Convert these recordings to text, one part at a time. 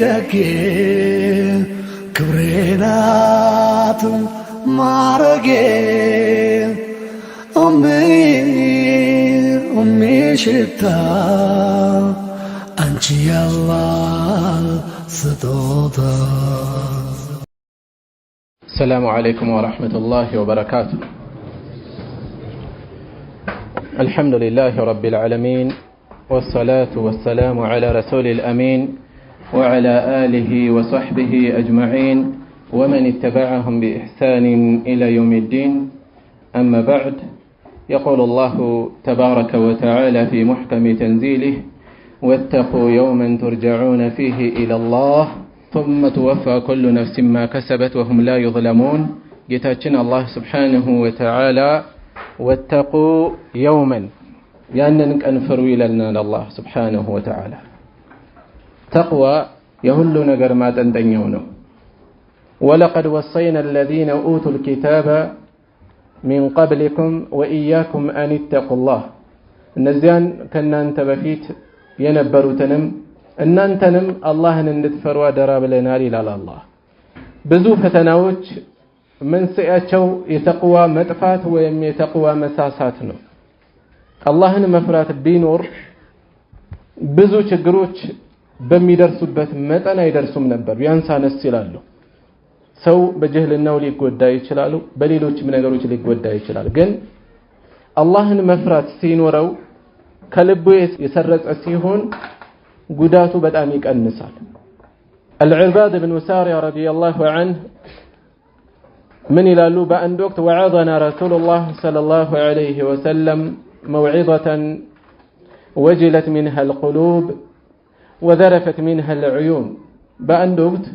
ደጌ ክብሬናት ማረጌ ሽታ አንቺ ያላህ ስጦታ። السلام عليكم ورحمة الله وبركاته. الحمد لله رب العالمين، والصلاة والسلام على رسول الأمين وعلى آله وصحبه أجمعين ومن اتبعهم بإحسان إلى يوم الدين. أما بعد، يقول الله تبارك وتعالى في محكم تنزيله: واتقوا يوما ترجعون فيه إلى الله ثم توفى كل نفس ما كسبت وهم لا يظلمون. ጌታችን አላህ ስብሓንሁ ወተዓላ ወተቁ የውመን ያንን ቀን ፍሩ ይለናል አላህ ስብሓንሁ ወተዓላ። ተቅዋ የሁሉ ነገር ማጠንጠኛው ነው። ወለቀድ ወሰይና አለዚነ ኡቱል ኪታበ ሚን ቀብሊኩም ወኢያኩም አን ኢተቁላህ፣ እነዚያን ከእናንተ በፊት የነበሩትንም እናንተንም አላህን እንድትፈሩ አደራ ብለናል ይላል አላህ። ብዙ ፈተናዎች መንስኤያቸው የተቅዋ መጥፋት ወይም የተቅዋ መሳሳት ነው። አላህን መፍራት ቢኖር ብዙ ችግሮች በሚደርሱበት መጠን አይደርሱም ነበር፣ ቢያንሳነስ ይላሉ። ሰው በጅህልናው ሊጎዳ ይችላል፣ በሌሎችም ነገሮች ሊጎዳ ይችላል። ግን አላህን መፍራት ሲኖረው ከልቡ የሰረጸ ሲሆን ጉዳቱ በጣም ይቀንሳል። አልዕርባድ ብን ሳሪያ ረዲየላሁ ዐንሁ ምን ይላሉ? በአንድ ወቅት ወዐዘና ረሱሉላህ ሰለላሁ ዐለይሂ ወሰለም መውዒዘተን ወጅለት ሚንሃ አልቁሉብ ወዘረፈት ሚንሃ አልዑዩን። በአንድ ወቅት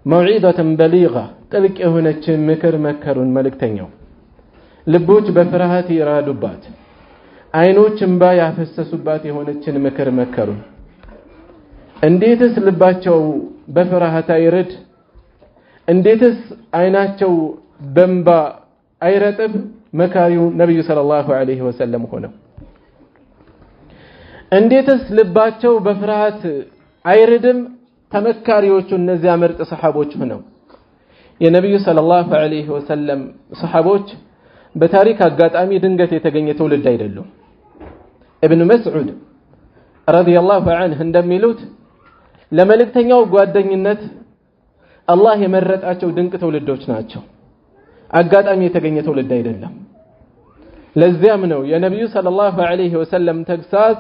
መውዒዘተን በሊጋ ጥልቅ የሆነች ምክር መከሩን መልእክተኛው። ልቦች በፍርሃት ይራዱባት፣ አይኖች እንባ ያፈሰሱባት የሆነችን ምክር መከሩን። እንዴትስ ልባቸው በፍርሃት አይርድ? እንዴትስ አይናቸው በእንባ አይረጥብ? መካሪው ነብዩ ሰለላሁ ዐለይሂ ወሰለም ሆነው። እንዴትስ ልባቸው በፍርሃት አይርድም? ተመካሪዎቹ እነዚያ ምርጥ ሰሐቦች ሆነው። የነብዩ ሰለላሁ ዐለይሂ ወሰለም ሰሐቦች በታሪክ አጋጣሚ ድንገት የተገኘ ትውልድ አይደሉም። ኢብኑ መስዑድ ረዲየላሁ ዐንሁ እንደሚሉት ለመልእክተኛው ጓደኝነት አላህ የመረጣቸው ድንቅ ትውልዶች ናቸው። አጋጣሚ የተገኘ ትውልድ አይደለም። ለዚያም ነው የነብዩ ሰለላሁ ዐለይሂ ወሰለም ተግሳጽ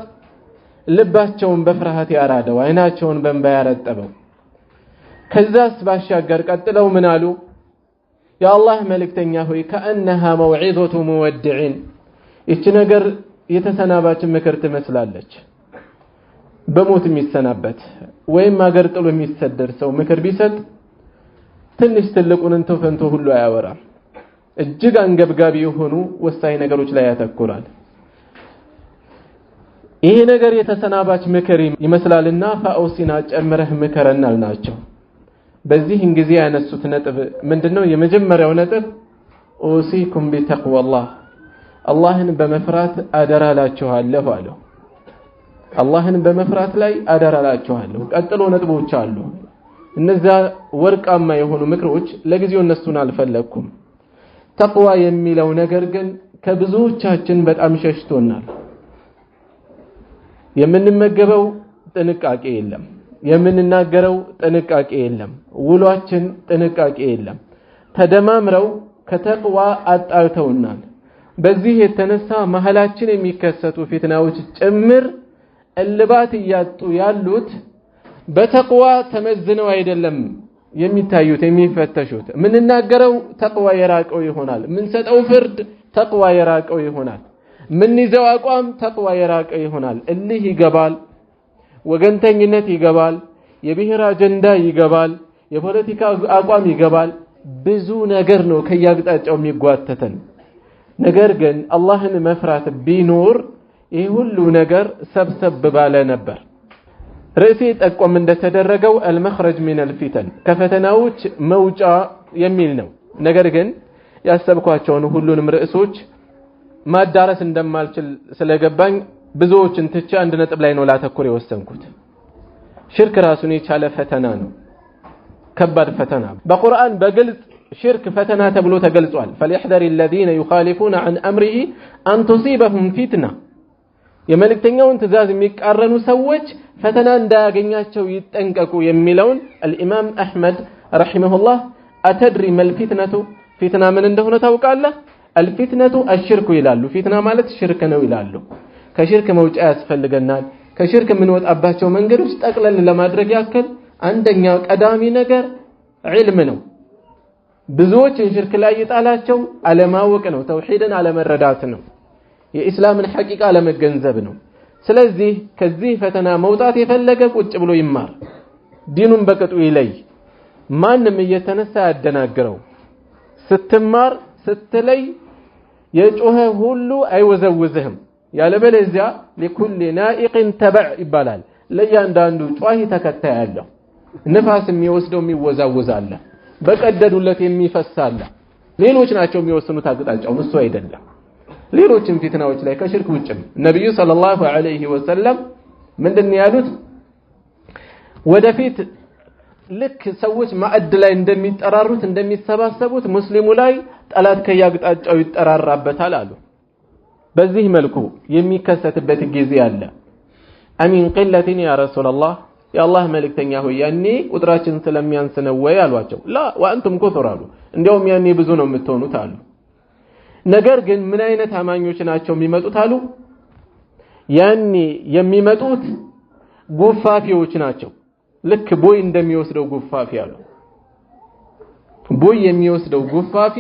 ልባቸውን በፍርሃት ያራደው፣ አይናቸውን በእንባ ያረጠበው። ከዛስ ባሻገር ቀጥለው ምን አሉ? የአላህ መልእክተኛ ሆይ ከአነሃ መውዒዘቱ ሙወድዒን፣ ይህች ነገር የተሰናባች ምክር ትመስላለች። በሞት የሚሰናበት ወይም አገር ጥሎ የሚሰደድ ሰው ምክር ቢሰጥ ትንሽ ትልቁን እንቶ ፈንቶ ሁሉ አያወራም። እጅግ አንገብጋቢ የሆኑ ወሳኝ ነገሮች ላይ ያተኩራል። ይሄ ነገር የተሰናባች ምክር ይመስላልና ፈአውሲና ጨምረህ ምከረን አልናቸው። በዚህን ጊዜ ያነሱት ነጥብ ምንድነው? የመጀመሪያው ነጥብ ኡሲኩም ቢተቅዋላህ፣ አላህን በመፍራት አደራላችኋለሁ አለው። አላህን በመፍራት ላይ አደራላችኋለሁ። ቀጥሎ ነጥቦች አሉ። እነዚያ ወርቃማ የሆኑ ምክሮች ለጊዜው እነሱን አልፈለኩም። ተቅዋ የሚለው ነገር ግን ከብዙዎቻችን በጣም ሸሽቶናል። የምንመገበው ጥንቃቄ የለም፣ የምንናገረው ጥንቃቄ የለም፣ ውሏችን ጥንቃቄ የለም። ተደማምረው ከተቅዋ አጣልተውናል። በዚህ የተነሳ መሐላችን የሚከሰቱ ፊትናዎች ጭምር እልባት እያጡ ያሉት በተቅዋ ተመዝነው አይደለም የሚታዩት የሚፈተሹት። ምንናገረው ተቅዋ የራቀው ይሆናል፣ ምንሰጠው ፍርድ ተቅዋ የራቀው ይሆናል፣ ምንይዘው አቋም ተቅዋ የራቀው ይሆናል። እልህ ይገባል፣ ወገንተኝነት ይገባል፣ የብሔር አጀንዳ ይገባል፣ የፖለቲካ አቋም ይገባል። ብዙ ነገር ነው ከያቅጣጫው የሚጓተተን። ነገር ግን አላህን መፍራት ቢኖር ይህ ሁሉ ነገር ሰብሰብ ባለ ነበር። ርዕሴ ጠቆም እንደተደረገው አልመኽረጅ ሚነል ፊተን፣ ከፈተናዎች መውጫ የሚል ነው። ነገር ግን ያሰብኳቸውን ሁሉንም ርዕሶች ማዳረስ እንደማልችል ስለገባኝ ብዙዎችን ትቼ አንድ ነጥብ ላይ ነው ላተኩር የወሰንኩት። ሽርክ ራሱን የቻለ ፈተና ነው፣ ከባድ ፈተና። በቁርአን በግልጽ ሽርክ ፈተና ተብሎ ተገልጿል። فليحذر الذين يخالفون عن امره ان تصيبهم فتنه የመልእክተኛውን ትእዛዝ የሚቃረኑ ሰዎች ፈተና እንዳያገኛቸው ይጠንቀቁ የሚለውን الامام احمد رحمه الله اتدري ما الفتنه فتنه ምን እንደሆነ ታውቃለህ? الفتنه الشرك ይላሉ። ፊትና ማለት ሽርክ ነው ይላሉ። ከሽርክ መውጫ ያስፈልገናል። ከሽርክ የምንወጣባቸው መንገዶች ጠቅለል ለማድረግ ያክል አንደኛ ቀዳሚ ነገር ዒልም ነው። ብዙዎችን ሽርክ ላይ ይጣላቸው አለማወቅ ነው፣ ተውሂድን አለመረዳት ነው፣ የኢስላምን ሐቂቃ አለመገንዘብ ነው። ስለዚህ ከዚህ ፈተና መውጣት የፈለገ ቁጭ ብሎ ይማር፣ ዲኑን በቅጡ ይለይ፣ ማንም እየተነሳ ያደናግረው። ስትማር ስትለይ የጮኸ ሁሉ አይወዘውዝህም። ያለበለዚያ ለኩል ናኢቅን ተበዕ ይባላል። ለእያንዳንዱ ጯሂ ተከታይ አለው። ንፋስ የሚወስደው የሚወዛወዛል፣ በቀደዱለት የሚፈሳል። ሌሎች ናቸው የሚወስኑት አቅጣጫውን፣ እሱ አይደለም። ሌሎችም ፊትናዎች ላይ ከሽርክ ውጭም ነብዩ ሰለላሁ ዐለይሂ ወሰለም ምንድነው ያሉት? ወደፊት ልክ ሰዎች ማዕድ ላይ እንደሚጠራሩት እንደሚሰባሰቡት ሙስሊሙ ላይ ጠላት ከያቅጣጫው ይጠራራበታል አሉ። በዚህ መልኩ የሚከሰትበት ጊዜ አለ። አሚን ቂለቲን ያ ረሱላህ የአላህ መልእክተኛ ሆይ ያኔ ቁጥራችን ስለሚያንስ ነው ወይ አሏቸው። ላ ወአንቱም ኩሱር አሉ። እንዲያውም ያኔ ብዙ ነው የምትሆኑት አሉ። ነገር ግን ምን አይነት አማኞች ናቸው የሚመጡት አሉ? ያኔ የሚመጡት ጉፋፊዎች ናቸው። ልክ ቦይ እንደሚወስደው ጉፋፊ አሉ። ቦይ የሚወስደው ጉፋፊ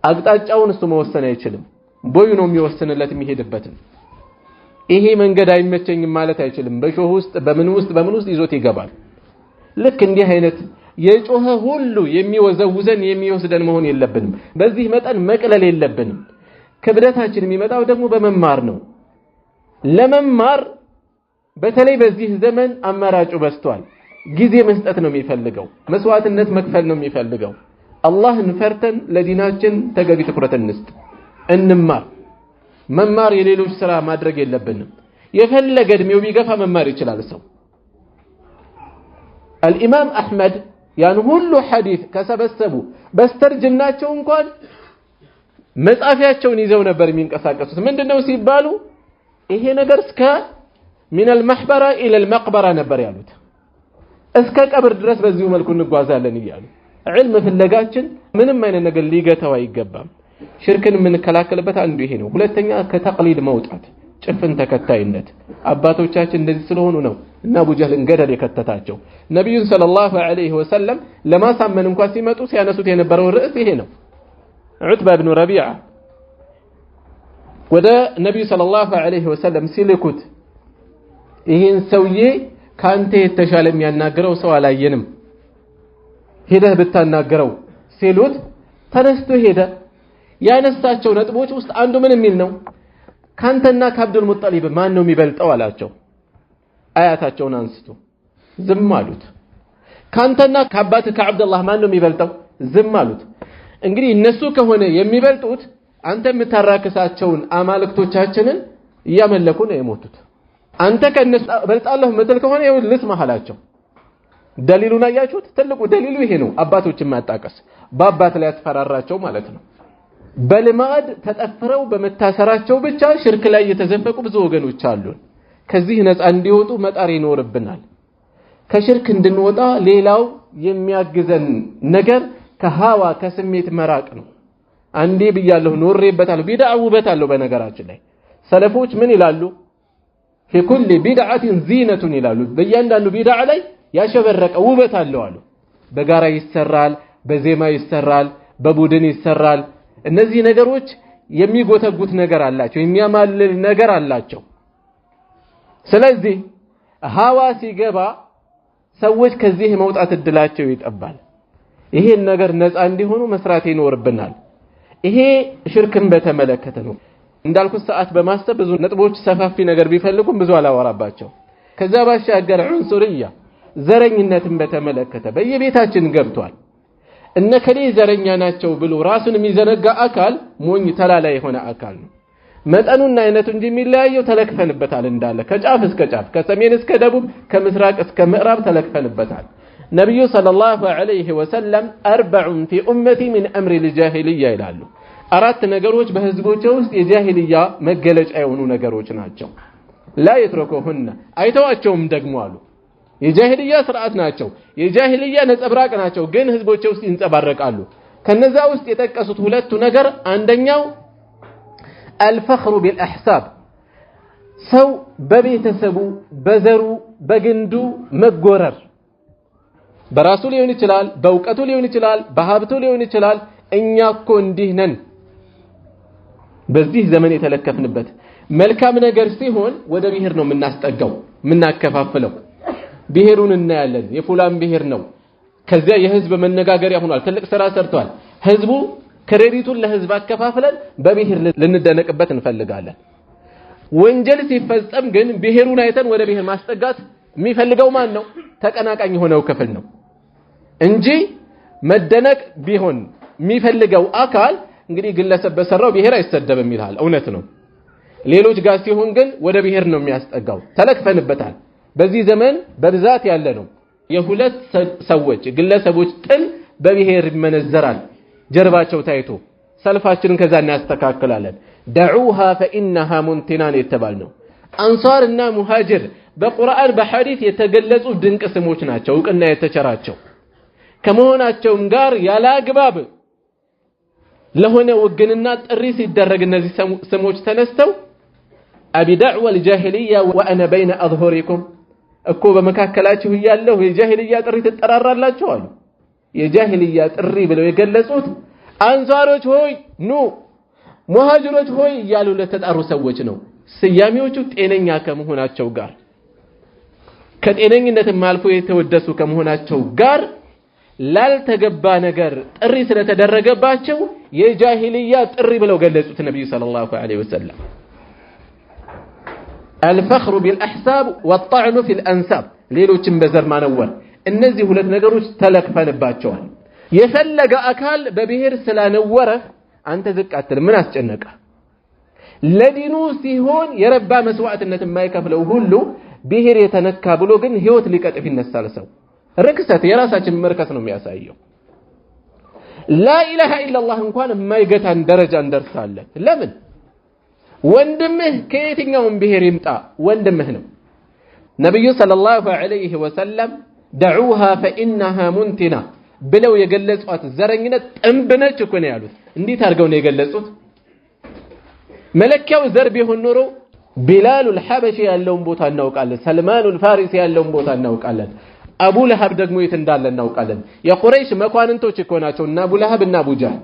አቅጣጫውን እሱ መወሰን አይችልም። ቦዩ ነው የሚወስንለት የሚሄድበትን። ይሄ መንገድ አይመቸኝም ማለት አይችልም። በሾህ ውስጥ በምን ውስጥ ይዞት ይገባል። ልክ እንዲህ አይነት የጮኸ ሁሉ የሚወዘውዘን የሚወስደን መሆን የለብንም። በዚህ መጠን መቅለል የለብንም። ክብደታችን የሚመጣው ደግሞ በመማር ነው። ለመማር በተለይ በዚህ ዘመን አማራጩ በዝቷል። ጊዜ መስጠት ነው የሚፈልገው፣ መስዋዕትነት መክፈል ነው የሚፈልገው። አላህን ፈርተን ለዲናችን ተገቢ ትኩረት እንስጥ፣ እንማር። መማር የሌሎች ስራ ማድረግ የለብንም። የፈለገ እድሜው ቢገፋ መማር ይችላል ሰው። الامام احمد ያን ሁሉ ሐዲስ ከሰበሰቡ በስተርጅናቸው እንኳን መጻፊያቸውን ይዘው ነበር የሚንቀሳቀሱት። ምንድነው ሲባሉ ይሄ ነገር እስከ من المحبره الى المقبره ነበር ያሉት። እስከ ቀብር ድረስ በዚሁ መልኩ እንጓዛለን ይያሉ። ዒልም ፍለጋችን ምንም አይነት ነገር ሊገታው አይገባም። ሽርክን የምንከላከልበት አንዱ ይሄ ነው። ሁለተኛ ከተቅሊድ መውጣት፣ ጭፍን ተከታይነት። አባቶቻችን እንደዚህ ስለሆኑ ነው እና አቡ ጀህልን ገደል የከተታቸው። ነብዩን ሰለላሁ ዐለይሂ ወሰለም ለማሳመን እንኳን ሲመጡ ሲያነሱት የነበረው ርዕስ ይሄ ነው። ዑትባ ኢብኑ ረቢዓ ወደ ነብዩ ሰለላሁ ዐለይሂ ወሰለም ሲልኩት ይሄን ሰውዬ ካንተ የተሻለ የሚያናግረው ሰው አላየንም፣ ሄደህ ብታናገረው ሲሉት ተነስቶ ሄደ። ያነሳቸው ነጥቦች ውስጥ አንዱ ምን የሚል ነው? ካንተና ከአብዱል ሙጠሊብ ማን ነው የሚበልጠው አላቸው። አያታቸውን አንስቶ ዝም አሉት። ካንተና ከአባት ከአብዱላህ ማን ነው የሚበልጠው? ዝም አሉት። እንግዲህ እነሱ ከሆነ የሚበልጡት አንተ የምታራክሳቸውን አማልክቶቻችንን እያመለኩ ነው የሞቱት። አንተ ከነሱ በልጣለሁ ምትል ከሆነ ይኸው ልስማህ አላቸው። ደሊሉን አያችሁት? ትልቁ ደሊሉ ይሄ ነው። አባቶችን ማጣቀስ፣ በአባት ላይ ያስፈራራቸው ማለት ነው። በልማድ ተጠፍረው በመታሰራቸው ብቻ ሽርክ ላይ የተዘፈቁ ብዙ ወገኖች አሉ። ከዚህ ነፃ እንዲወጡ መጣር ይኖርብናል። ከሽርክ እንድንወጣ ሌላው የሚያግዘን ነገር ከሃዋ ከስሜት መራቅ ነው። አንዴ ብያለሁ፣ ኖሬበታለሁ። ቢድዓ ውበት አለው። በነገራችን ላይ ሰለፎች ምን ይላሉ? في كل بدعة زينة ይላሉ። በእያንዳንዱ ቢድዓ ላይ ያሸበረቀ ውበት አለው አሉ። በጋራ ይሰራል፣ በዜማ ይሰራል፣ በቡድን ይሰራል። እነዚህ ነገሮች የሚጎተጉት ነገር አላቸው፣ የሚያማልል ነገር አላቸው። ስለዚህ ሃዋ ሲገባ ሰዎች ከዚህ መውጣት እድላቸው ይጠባል። ይሄን ነገር ነፃ እንዲሆኑ መስራት ይኖርብናል። ይሄ ሽርክን በተመለከተ ነው። እንዳልኩት ሰዓት በማስተብ ብዙ ነጥቦች ሰፋፊ ነገር ቢፈልጉም ብዙ አላወራባቸው። ከዛ ባሻገር ዑንሱርያ ዘረኝነትን በተመለከተ በየቤታችን ገብቷል። እነከሌ ዘረኛ ናቸው ብሎ ራሱን የሚዘነጋ አካል ሞኝ ተላላ የሆነ አካል ነው። መጠኑና አይነቱ እንጂ የሚለያየው ተለክፈንበታል እንዳለ ከጫፍ እስከ ጫፍ ከሰሜን እስከ ደቡብ ከምስራቅ እስከ ምዕራብ ተለክፈንበታል። ነብዩ ሰለላሁ ዐለይሂ ወሰለም አርበዑን ፊ ኡመቲ ሚን አምሪ ልጃሂልያ ይላሉ። አራት ነገሮች በህዝቦች ውስጥ የጃሂልያ መገለጫ የሆኑ ነገሮች ናቸው። ላ ይትረኩሁነ አይተዋቸውም ደግሞ አሉ። የጃሂልያ ስርዓት ናቸው፣ የጃሂልያ ነጸብራቅ ናቸው፣ ግን ህዝቦች ውስጥ ይንጸባረቃሉ። ከነዛ ውስጥ የጠቀሱት ሁለቱ ነገር አንደኛው አልፈኽሩ ቢልአሕሳብ ሰው በቤተሰቡ በዘሩ በግንዱ መጎረር በራሱ ሊሆን ይችላል፣ በእውቀቱ ሊሆን ይችላል፣ በሀብቱ ሊሆን ይችላል። እኛ እኮ እንዲህ ነን። በዚህ ዘመን የተለከፍንበት መልካም ነገር ሲሆን ወደ ብሔር ነው የምናስጠጋው የምናከፋፍለው። ብሔሩን እናያለን፣ የፉላን ብሔር ነው። ከዚያ የህዝብ መነጋገሪያ ሆኗል። ትልቅ ስራ ሰርቷል። ህዝቡ ክሬዲቱን ለህዝብ አከፋፍለን በብሔር ልንደነቅበት እንፈልጋለን። ወንጀል ሲፈጸም ግን ብሔሩን አይተን ወደ ብሔር ማስጠጋት የሚፈልገው ማን ነው? ተቀናቃኝ የሆነው ክፍል ነው እንጂ መደነቅ ቢሆን የሚፈልገው አካል እንግዲህ ግለሰብ በሰራው ብሔር አይሰደብም ይላል። እውነት ነው። ሌሎች ጋር ሲሆን ግን ወደ ብሔር ነው የሚያስጠጋው። ተለክፈንበታል። በዚህ ዘመን በብዛት ያለ ነው። የሁለት ሰዎች ግለሰቦች ጥል በብሔር ይመነዘራል። ጀርባቸው ታይቶ ሰልፋችንን ከዛ እናስተካክላለን። ደዑሃ ፈኢነሃ ሙንቲናን የተባልነው አንሷርና ሙሃጅር በቁርአን በሐዲስ የተገለጹ ድንቅ ስሞች ናቸው። እውቅና የተቸራቸው ከመሆናቸውም ጋር ያላግባብ ለሆነ ወግንና ጥሪ ሲደረግ እነዚህ ስሞች ተነስተው አቢ ደዕዋ الجاهليه وانا بين اظهركم እኮ በመካከላችሁ ያለው የጃሂልያ ጥሪ ተጠራራላችሁ አሉ። የጃሂልያ ጥሪ ብለው የገለጹት አንሷሮች ሆይ ኑ፣ ሙሃጅሮች ሆይ እያሉ ለተጣሩ ሰዎች ነው። ስያሜዎቹ ጤነኛ ከመሆናቸው ጋር ከጤነኝነትም አልፎ የተወደሱ ከመሆናቸው ጋር ላልተገባ ነገር ጥሪ ስለተደረገባቸው የጃሂልያ ጥሪ ብለው ገለጹት ነብዩ ሰለላሁ ዐለይሂ ወሰለም። الفخر بالاحساب والطعن في الانساب ሌሎችን በዘር ማነወር እነዚህ ሁለት ነገሮች ተለክፈንባቸዋል። የፈለገ አካል በብሔር ስላነወረ አንተ ዝቅ አትል፣ ምን አስጨነቀ? ለዲኑ ሲሆን የረባ መስዋዕትነት የማይከፍለው ሁሉ ብሔር የተነካ ብሎ ግን ህይወት ሊቀጥፍ ይነሳል። ሰው ርክሰት የራሳችን መርከስ ነው የሚያሳየው። لا اله الا الله እንኳን የማይገታን ደረጃ እንደርሳለን። ለምን? ወንድምህ ከየትኛውም ብሔር ይምጣ ወንድምህ ነው። ነብዩ ሰለላሁ ዐለይሂ ወሰለም دعوها فإنها منتنة ብለው የገለጹት ዘረኝነት ጥንብነች እኮ ነው ያሉት። እንዴት አድርገው ነው የገለጹት? መለኪያው ዘር ቢሆን ኖሮ ቢላል الحبشي ያለውን ቦታ እናውቃለን፣ ሰልማን الفارسي ያለውን ቦታ እናውቃለን፣ አቡ ለሃብ ደግሞ የት እንዳለ እናውቃለን። የቁረይሽ መኳንንቶች እኮ ናቸው እና አቡ ለሃብ እና አቡ ጀህል።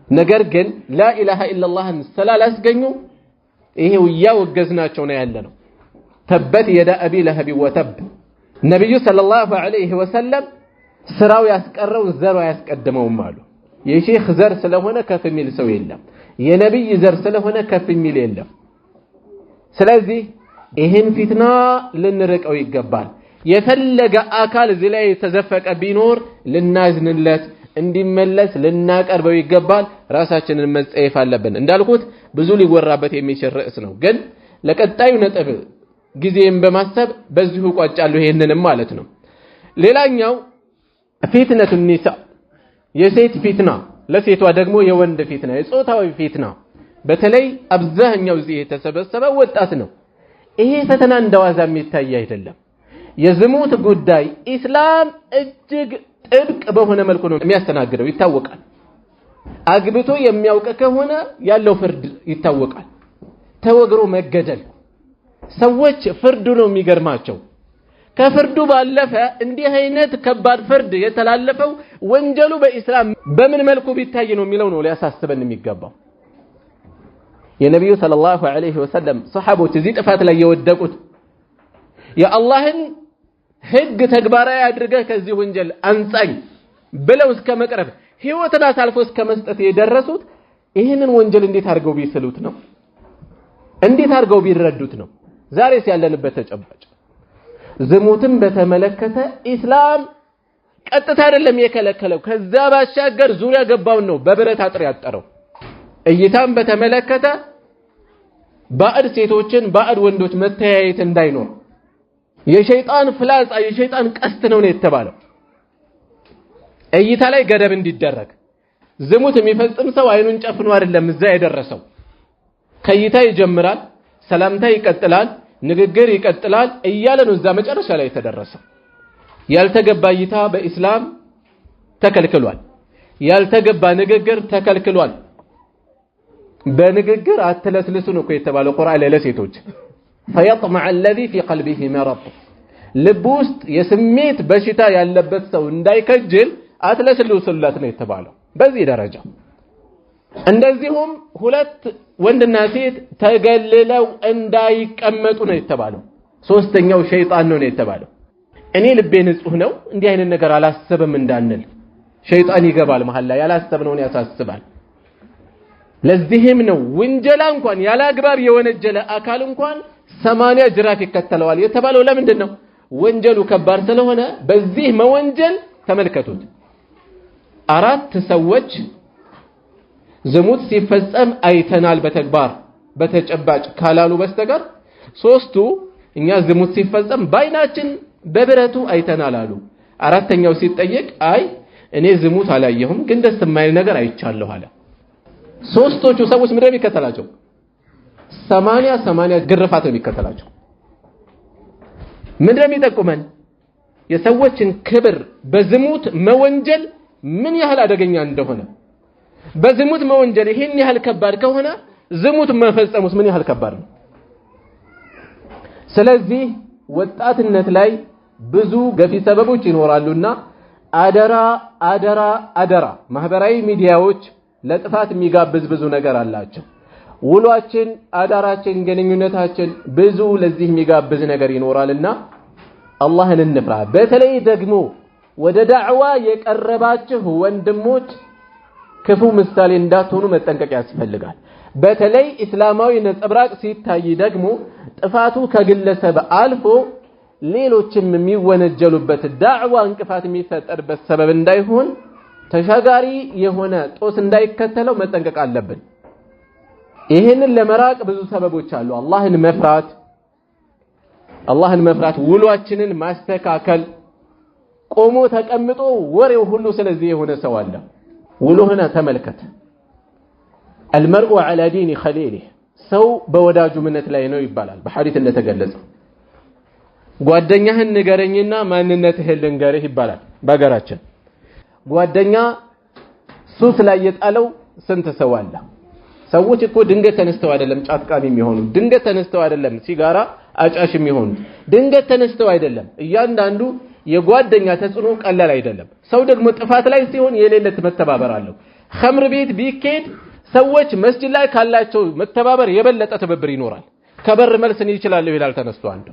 ነገር ግን لا اله الا الله ስላላስገኙ ይሄው ያወገዝናቸው ነው ያለነው። ተበት የዳ አቢ ለሃብ ወተብ ነብዩ ሰለላሁ ዐለይሂ ወሰለም ስራው ያስቀረው ዘሩ ያስቀድመውም አሉ። የሼክ ዘር ስለሆነ ከፍ የሚል ሰው የለም፣ የነብይ ዘር ስለሆነ ከፍ የሚል የለም። ስለዚህ ይሄን ፊትና ልንርቀው ይገባል። የፈለገ አካል እዚህ ላይ የተዘፈቀ ቢኖር ልናዝንለት እንዲመለስ ልናቀርበው ይገባል። ራሳችንን መጸየፍ አለብን። እንዳልኩት ብዙ ሊወራበት የሚችል ርዕስ ነው፣ ግን ለቀጣዩ ነጥብ ጊዜን በማሰብ በዚሁ ቋጫለሁ ይሄንንም ማለት ነው። ሌላኛው ፊትነቱ ኒሳ የሴት ፊትና፣ ለሴቷ ደግሞ የወንድ ፊትና፣ የጾታዊ ፊትና። በተለይ አብዛኛው እዚህ የተሰበሰበው ወጣት ነው። ይሄ ፈተና እንደዋዛ የሚታይ አይደለም። የዝሙት ጉዳይ ኢስላም እጅግ ጥብቅ በሆነ መልኩ ነው የሚያስተናግደው፣ ይታወቃል። አግብቶ የሚያውቅ ከሆነ ያለው ፍርድ ይታወቃል። ተወግሮ መገደል። ሰዎች ፍርዱ ነው የሚገርማቸው። ከፍርዱ ባለፈ እንዲህ አይነት ከባድ ፍርድ የተላለፈው ወንጀሉ በኢስላም በምን መልኩ ቢታይ ነው የሚለው ነው ሊያሳስበን የሚገባው። የነብዩ ሰለላሁ ዐለይሂ ወሰለም ሱሐቦች እዚህ ጥፋት ላይ የወደቁት የአላህን ህግ ተግባራዊ አድርገህ ከዚህ ወንጀል አንጻኝ ብለው እስከ መቅረብ ህይወትን አሳልፎ እስከ መስጠት የደረሱት ይህንን ወንጀል እንዴት አድርገው ቢስሉት ነው? እንዴት አድርገው ቢረዱት ነው? ዛሬስ ያለንበት ተጨባጭ ዝሙትን በተመለከተ ኢስላም ቀጥታ አይደለም የከለከለው፣ ከዛ ባሻገር ዙሪያ ገባውን ነው በብረት አጥር ያጠረው። እይታን በተመለከተ ባዕድ ሴቶችን ባዕድ ወንዶች መተያየት እንዳይኖር የሸይጣን ፍላጻ የሸይጣን ቀስት ነው የተባለው። እይታ ላይ ገደብ እንዲደረግ ዝሙት የሚፈጽም ሰው አይኑን ጨፍኖ አይደለም እዛ የደረሰው። ከእይታ ይጀምራል፣ ሰላምታ ይቀጥላል፣ ንግግር ይቀጥላል እያለ ነው እዛ መጨረሻ ላይ የተደረሰው። ያልተገባ እይታ በእስላም ተከልክሏል። ያልተገባ ንግግር ተከልክሏል። በንግግር አትለስልሱ ነው የተባለው ቁርአን ላይ ለሴቶች فيطمع الذي في قلبه مرض ልብ ውስጥ የስሜት በሽታ ያለበት ሰው እንዳይከጅል አትለስልሱላት ነው የተባለው በዚህ ደረጃ። እንደዚሁም ሁለት ወንድና ሴት ተገልለው እንዳይቀመጡ ነው የተባለው። ሶስተኛው ሸይጣን ነው የተባለው። እኔ ልቤ ንጹህ ነው እንዲህ አይነት ነገር አላሰብም እንዳንል ሸይጣን ይገባል መሐላ ያላሰብነውን ያሳስባል። ለዚህም ነው ወንጀላ እንኳን ያላግባብ የወነጀለ አካል እንኳን 80 ጅራፍ ይከተለዋል የተባለው። ለምንድን ነው? ወንጀሉ ከባድ ስለሆነ በዚህ መወንጀል ተመልከቱት። 4 ሰዎች ዝሙት ሲፈጸም አይተናል በተግባር በተጨባጭ ካላሉ በስተቀር 3ቱ እኛ ዝሙት ሲፈጸም ባይናችን በብረቱ አይተናል አሉ። 4ኛው ሲጠየቅ አይ እኔ ዝሙት አላየሁም ግን ደስ የማይል ነገር አይቻለሁ አለ። 3ቶቹ ሰዎች ምንድነው የሚከተላቸው? 80 ግርፋት ነው የሚከተላቸው። ምንድነው የሚጠቁመን? የሰዎችን ክብር በዝሙት መወንጀል ምን ያህል አደገኛ እንደሆነ። በዝሙት መወንጀል ይሄን ያህል ከባድ ከሆነ ዝሙት መፈጸሙስ ምን ያህል ከባድ ነው። ስለዚህ ወጣትነት ላይ ብዙ ገፊ ሰበቦች ይኖራሉና አደራ ማህበራዊ ሚዲያዎች ለጥፋት የሚጋብዝ ብዙ ነገር አላቸው። ውሏችን፣ አዳራችን፣ ግንኙነታችን ብዙ ለዚህ የሚጋብዝ ነገር ይኖራልና አላህን እንፍራ። በተለይ ደግሞ ወደ ዳዕዋ የቀረባችሁ ወንድሞች ክፉ ምሳሌ እንዳትሆኑ መጠንቀቅ ያስፈልጋል። በተለይ እስላማዊ ነጸብራቅ ሲታይ ደግሞ ጥፋቱ ከግለሰብ አልፎ ሌሎችም የሚወነጀሉበት ዳዕዋ እንቅፋት የሚፈጠርበት ሰበብ እንዳይሆን ተሻጋሪ የሆነ ጦስ እንዳይከተለው መጠንቀቅ አለብን። ይሄንን ለመራቅ ብዙ ሰበቦች አሉ። አላህን መፍራት፣ ውሏችንን ማስተካከል። ቆሞ ተቀምጦ ወሬው ሁሉ ስለዚህ የሆነ ሰው አለ። ውሎህን ተመልከት። المرء على دين خليله ሰው በወዳጁ እምነት ላይ ነው ይባላል በሐዲስ እንደተገለጸው። ጓደኛህን ንገረኝና ማንነትህን ልንገርህ ይባላል በአገራችን። ጓደኛ ሱስ ላይ የጣለው ስንት ሰው አለ። ሰዎች እኮ ድንገት ተነስተው አይደለም ጫት ቃሚ የሚሆኑ፣ ድንገት ተነስተው አይደለም ሲጋራ አጫሽ የሚሆኑ፣ ድንገት ተነስተው አይደለም። እያንዳንዱ የጓደኛ ተጽዕኖ ቀላል አይደለም። ሰው ደግሞ ጥፋት ላይ ሲሆን የሌለት መተባበር አለው። ኸምር ቤት ቢኬድ ሰዎች መስጂድ ላይ ካላቸው መተባበር የበለጠ ትብብር ይኖራል። ከበር መልስን ይችላል ይላል ተነስቶ አንዱ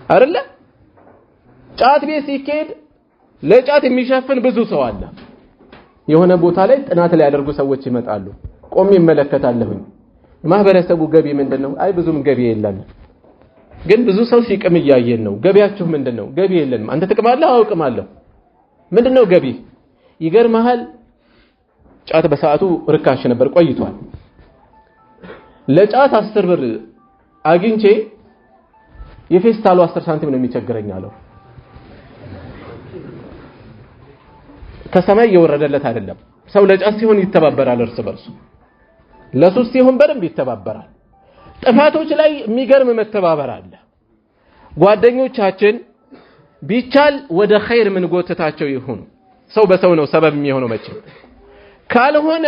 አይደለ። ጫት ቤት ሲኬድ ለጫት የሚሸፍን ብዙ ሰው አለ። የሆነ ቦታ ላይ ጥናት ላይ ያደርጉ ሰዎች ይመጣሉ። ቆም ይመለከታለሁኝ ማህበረሰቡ ገቢ ምንድነው? አይ ብዙም ገቢ የለም፣ ግን ብዙ ሰው ሲቅም እያየን ነው። ገቢያችሁ ምንድነው? ገቢ የለንም። አንተ ትቅማለህ? አውቅማለሁ። ምንድነው ገቢ? ይገርምሃል፣ ጫት በሰዓቱ ርካሽ ነበር ቆይቷል። ለጫት 10 ብር አግኝቼ የፌስታሉ 10 ሳንቲም ነው የሚቸግረኝ አለው። ከሰማይ የወረደለት አይደለም። ሰው ለጫት ሲሆን ይተባበራል እርስ በርሱ፣ ለሱስ ሲሆን በደንብ ይተባበራል። ጥፋቶች ላይ የሚገርም መተባበር አለ። ጓደኞቻችን ቢቻል ወደ ኸይር ምን ጎተታቸው ይሁን። ሰው በሰው ነው ሰበብ የሚሆነው መቼም። ካልሆነ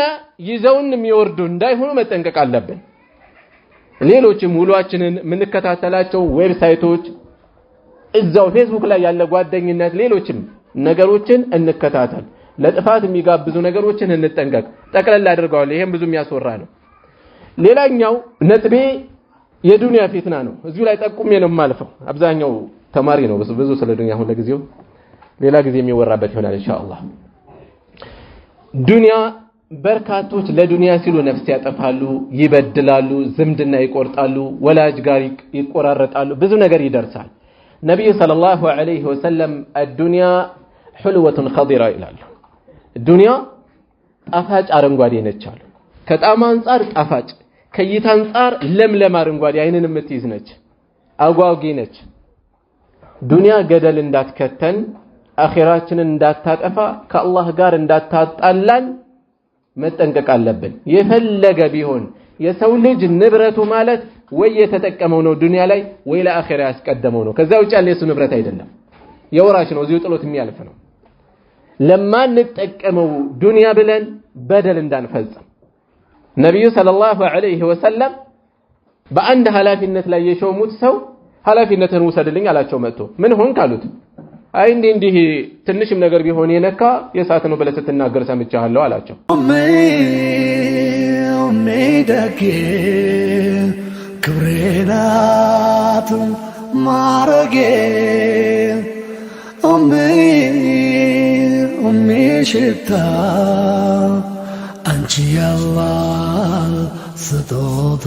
ይዘውን የሚወርዱ እንዳይሆኑ መጠንቀቅ አለብን። ሌሎችም ውሏችንን የምንከታተላቸው ዌብሳይቶች፣ እዛው ፌስቡክ ላይ ያለ ጓደኝነት፣ ሌሎችም ነገሮችን እንከታተል። ለጥፋት የሚጋብዙ ነገሮችን እንጠንቀቅ። ጠቅለል አድርገዋል። ይሄም ብዙ የሚያስወራ ነው። ሌላኛው ነጥቤ የዱንያ ፊትና ነው። እዚሁ ላይ ጠቁሜ ነው የማልፈው። አብዛኛው ተማሪ ነው ብዙ ስለ ዱንያ አሁን ለጊዜው ሌላ ጊዜ የሚወራበት ይሆናል ኢንሻአላህ። ዱንያ በርካቶች ለዱንያ ሲሉ ነፍስ ያጠፋሉ፣ ይበድላሉ፣ ዝምድና ይቆርጣሉ፣ ወላጅ ጋር ይቆራረጣሉ፣ ብዙ ነገር ይደርሳል። ነብዩ ሰለላሁ ዐለይሂ ወሰለም الدنيا حلوة خضراء ይላሉ። ዱንያ ጣፋጭ አረንጓዴ ነች አሉ። ከጣዕም አንፃር ጣፋጭ፣ ከይታ አንፃር ለምለም አረንጓዴ አይንን የምትይዝ ነች አጓጊ ነች ዱንያ ገደል እንዳትከተን አኺራችንን እንዳታጠፋ ከአላህ ጋር እንዳታጣላን መጠንቀቅ አለብን የፈለገ ቢሆን የሰው ልጅ ንብረቱ ማለት ወይ የተጠቀመው ነው ዱንያ ላይ ወይ ለአኺራ ያስቀደመው ነው ከዛ ውጭ ያለ የሱ ንብረት አይደለም የወራሽ ነው እዚሁ ጥሎት የሚያልፍ ነው ለማን ተጠቀመው ዱንያ ብለን በደል እንዳንፈጽም ነብዩ ሰለላሁ ዐለይሂ ወሰለም በአንድ ሐላፊነት ላይ የሾሙት ሰው ሐላፊነትን ወሰድልኝ አላቸው መጥቶ ምን ሆንክ አሉት አይ እንዲህ ትንሽም ነገር ቢሆን የነካ የሳት ነው ብለህ ስትናገር ሰምቻለሁ አላቸው ሜደጌ ክብሬናት ማረጌ ሽታ አንቺ ያላህ ስጦታ